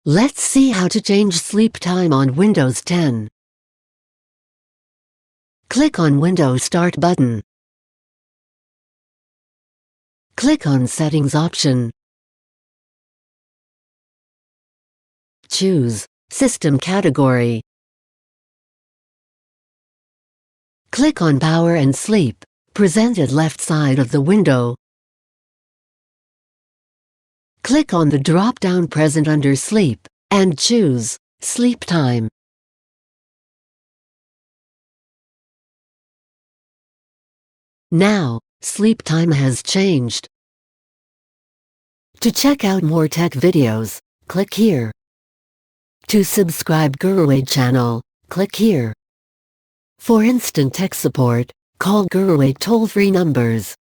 Let's see how to change sleep time on Windows 10. Click on Windows Start button. Click on Settings option. Choose System category. Click on Power and Sleep, presented left side of the window. Click on the drop-down present under Sleep, and choose Sleep Time. Now, sleep time has changed. To check out more tech videos, click here. To subscribe GuruAid channel, click here. For instant tech support, call GuruAid toll-free numbers